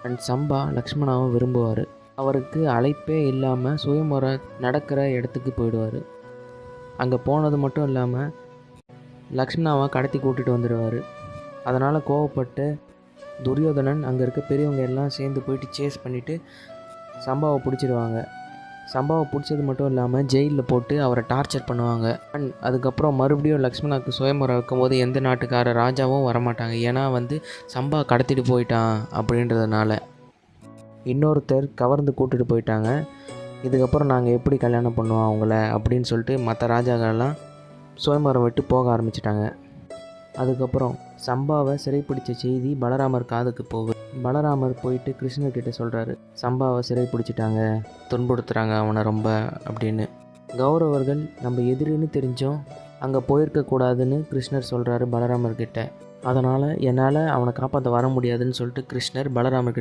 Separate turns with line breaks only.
And சம்பா லக்ஷ்மணாவை விரும்புவார். அவருக்கு அழைப்பே இல்லாமல் சுயம்பர நடக்கிற இடத்துக்கு போயிடுவார். அங்கே போனது மட்டும் இல்லாமல் லக்ஷ்மணாவை கடத்தி கூட்டிகிட்டு வந்துடுவார். அதனால் கோவப்பட்டு துரியோதனன் அங்கே இருக்க பெரியவங்க எல்லாம் சேர்ந்து போயிட்டு சேஸ் பண்ணிவிட்டு சம்பாவை பிடிச்சிடுவாங்க. சம்பாவை பிடிச்சது மட்டும் இல்லாமல் ஜெயிலில் போட்டு அவரை டார்ச்சர் பண்ணுவாங்க. அண்ட் அதுக்கப்புறம் மறுபடியும் லக்ஷ்மணாவுக்கு சுயம்பரம் வைக்கும்போது எந்த நாட்டுக்கார ராஜாவும் வரமாட்டாங்க. ஏன்னா சம்பா கடத்திட்டு போயிட்டான் அப்படின்றதுனால. இன்னொருத்தர் கவர்ந்து கூட்டிகிட்டு போயிட்டாங்க. இதுக்கப்புறம் நாங்கள் எப்படி கல்யாணம் பண்ணுவோம் அவங்கள அப்படின்னு சொல்லிட்டு மற்ற ராஜாக்கள்லாம் சுயம்பரம் விட்டு போக ஆரம்பிச்சிட்டாங்க. அதுக்கப்புறம் சம்பாவை சிறைப்பிடிச்ச செய்தி பலராமர் காதுக்கு போகுது. பலராமர் போயிட்டு கிருஷ்ணர்கிட்ட சொல்கிறாரு, சம்பாவை சிறை பிடிச்சிட்டாங்க, துன்புறுத்துகிறாங்க அவனை ரொம்ப அப்படின்னு. கௌரவர்கள் நம்ம எதிரின்னு தெரிஞ்சோம் அங்கே போயிருக்கக்கூடாதுன்னு கிருஷ்ணர் சொல்கிறாரு பலராமர்கிட்ட. அதனால் என்னால் அவனை காப்பாற்ற வர முடியாதுன்னு சொல்லிட்டு கிருஷ்ணர் பலராமர்கிட்ட